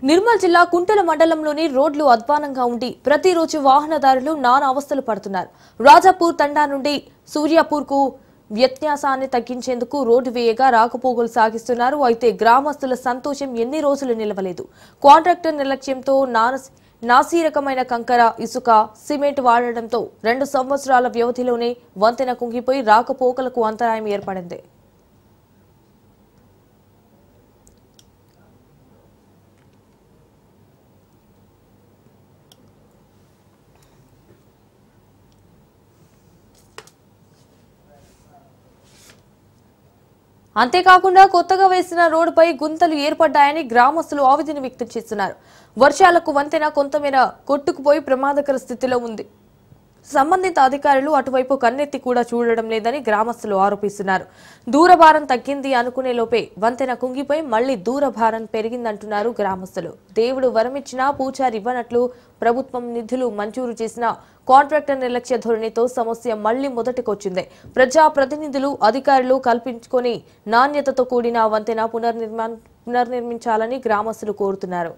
నిర్మల్ జిల్లా కుంటల మండలంలోని రోడ్లు అధ్వానంగా ఉండి ప్రతిరోజు వాహనదారులు నానా అవస్థలు పడుతున్నారు. రాజాపూర్ తండా నుండి సూర్యాపూర్కు వ్యత్యాసాన్ని తగ్గించేందుకు రోడ్డు వేయగా రాకపోకలు సాగిస్తున్నారు. అయితే గ్రామస్తుల సంతోషం ఎన్ని రోజులు నిలవలేదు. కాంట్రాక్టర్ నిర్లక్ష్యంతో నాసిరకమైన కంకర, ఇసుక, సిమెంట్ వాడడంతో 2 సంవత్సరాల వ్యవధిలోనే వంతెన కుంగిపోయి రాకపోకలకు అంతరాయం ఏర్పడింది. అంతేకాకుండా కొత్తగా వేసిన రోడ్డుపై గుంతలు ఏర్పడ్డాయని గ్రామస్తులు ఆవేదన వ్యక్తం చేస్తున్నారు. వర్షాలకు వంతెన కొంతమేర కొట్టుకుపోయి ప్రమాదకర స్థితిలో ఉంది. సంబంధిత అధికారులు అటువైపు కన్నెత్తి కూడా చూడడం లేదని గ్రామస్తులు ఆరోపిస్తున్నారు. దూరభారం తగ్గింది అనుకునే లోపే వంతెన కుంగిపోయి మళ్లీ దూరభారం పెరిగిందంటున్నారు గ్రామస్తులు. దేవుడు వరమిచ్చినా పూజారి ఇవ్వనట్లు ప్రభుత్వం నిధులు మంజూరు చేసిన కాంట్రాక్టర్ నిర్లక్ష్య ధోరణితో సమస్య మళ్లీ మొదటికొచ్చింది. ప్రజాప్రతినిధులు, అధికారులు కల్పించుకొని నాణ్యతతో కూడిన వంతెన పునర్నిర్మించాలని గ్రామస్తులు కోరుతున్నారు.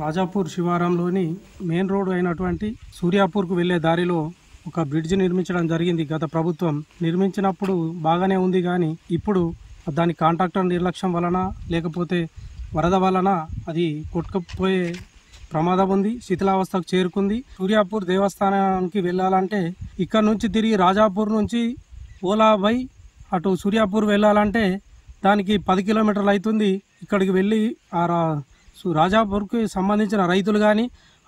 రాజాపూర్ శివారంలోని మెయిన్ రోడ్ అయినటువంటి సూర్యాపూర్కు వెళ్లే దారిలో ఒక బ్రిడ్జ్ నిర్మించడం జరిగింది. గత ప్రభుత్వం నిర్మించినప్పుడు బాగానే ఉంది, కానీ ఇప్పుడు దాని కాంట్రాక్టర్ నిర్లక్ష్యం వలన లేకపోతే వరద వలన అది కొట్టుకుపోయే ప్రమాదం ఉంది, శిథిలావస్థకు చేరుకుంది. సూర్యాపూర్ దేవస్థానానికి వెళ్ళాలంటే ఇక్కడ నుంచి తిరిగి రాజాపూర్ నుంచి ఓలాబై అటు సూర్యాపూర్ వెళ్ళాలంటే దానికి 10 కిలోమీటర్లు అవుతుంది. ఇక్కడికి వెళ్ళి రాజాపూర్కి సంబంధించిన రైతులు కానీ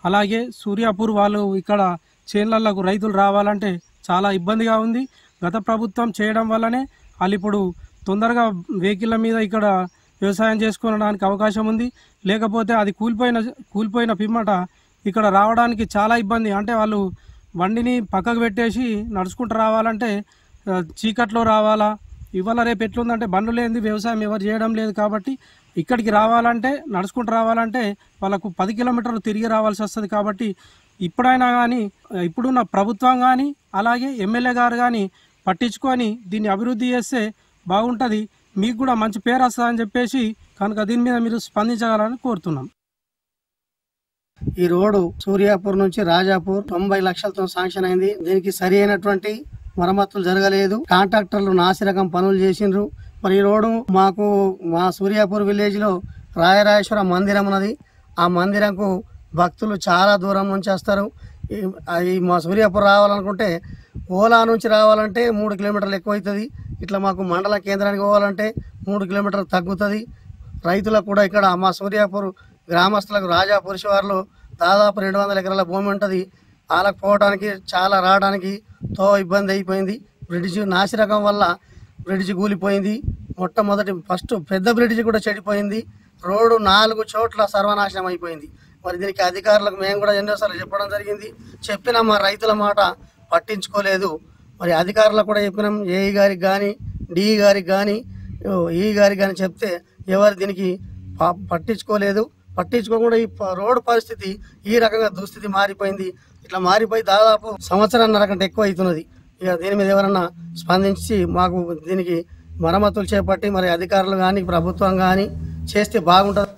అలాగే సూర్యాపూర్ వాళ్ళు ఇక్కడ చేన్లకు రైతులు రావాలంటే చాలా ఇబ్బందిగా ఉంది. గత ప్రభుత్వం చేయడం వల్లనే వాళ్ళు ఇప్పుడు తొందరగా వెహికల్ల మీద ఇక్కడ వ్యవసాయం చేసుకోవడానికి అవకాశం ఉంది. లేకపోతే అది కూలిపోయిన పిమ్మట ఇక్కడ రావడానికి చాలా ఇబ్బంది. అంటే వాళ్ళు బండిని పక్కకు పెట్టేసి నడుచుకుంటూ రావాలంటే చీకట్లో రావాలా. ఇవాళ రేపు ఎట్లుందంటే బండ్లు లేనిది వ్యవసాయం ఎవరు చేయడం లేదు. కాబట్టి ఇక్కడికి రావాలంటే నడుచుకుంటూ రావాలంటే వాళ్ళకు 10 కిలోమీటర్లు తిరిగి రావాల్సి వస్తుంది. కాబట్టి ఇప్పుడైనా కానీ ఇప్పుడున్న ప్రభుత్వం కానీ అలాగే ఎమ్మెల్యే గారు కానీ పట్టించుకొని దీన్ని అభివృద్ధి చేస్తే బాగుంటుంది, మీకు కూడా మంచి పేరు వస్తుందని చెప్పేసి కనుక దీని మీద మీరు స్పందించగలని కోరుతున్నాం. ఈ రోడ్డు సూర్యాపూర్ నుంచి రాజాపూర్ 90 లక్షలతో శాంక్షన్ అయింది. దీనికి సరి అయినటువంటి మరమ్మతులు జరగలేదు. కాంట్రాక్టర్లు నాసిరకం పనులు చేసిండ్రు. మరి ఈ రోడ్డు మాకు మా సూర్యాపూర్ విలేజ్ లో రాయరాజేశ్వర మందిరం ఉన్నది. ఆ మందిరంకు భక్తులు చాలా దూరం నుంచి వస్తారు. అది మా సూర్యాపూర్ రావాలనుకుంటే ఓలా నుంచి రావాలంటే 3 కిలోమీటర్లు ఎక్కువ అవుతుంది. ఇట్లా మాకు మండల కేంద్రానికి పోవాలంటే 3 కిలోమీటర్లు తగ్గుతుంది. రైతులకు కూడా ఇక్కడ మా సూర్యాపూర్ గ్రామస్తులకు రాజాపూర్ శివార్లో దాదాపు 200 ఎకరాల భూమి ఉంటుంది. వాళ్ళకు పోవడానికి చాలా రావడానికి తో ఇబ్బంది అయిపోయింది. బ్రిడ్జ్ నాసిరకం వల్ల బ్రిడ్జ్ కూలిపోయింది. ఫస్ట్ పెద్ద బ్రిడ్జ్ కూడా చెడిపోయింది. రోడ్డు 4 చోట్ల సర్వనాశనం అయిపోయింది. మరి దీనికి అధికారులకు మేము కూడా ఎన్నోసార్లు చెప్పడం జరిగింది. చెప్పినా మా రైతుల మాట పట్టించుకోలేదు. మరి అధికారులకు కూడా చెప్పినాం, ఏఈ గారికి కానీ డిఈ గారికి కానీ ఈ గారికి కానీ చెప్తే ఎవరు దీనికి పట్టించుకోలేదు. పట్టించుకోకుండా ఈ రోడ్డు పరిస్థితి ఈ రకంగా దుస్థితి మారిపోయింది. ఇట్లా మారిపోయి దాదాపు 1.5 సంవత్సరాల కంటే ఎక్కువ అవుతున్నది. ఇక దీని మీద ఎవరన్నా స్పందించి మాకు దీనికి మరమ్మతులు చేపట్టి మరి అధికారులు కానీ ప్రభుత్వం కానీ చేస్తే బాగుంటుంది.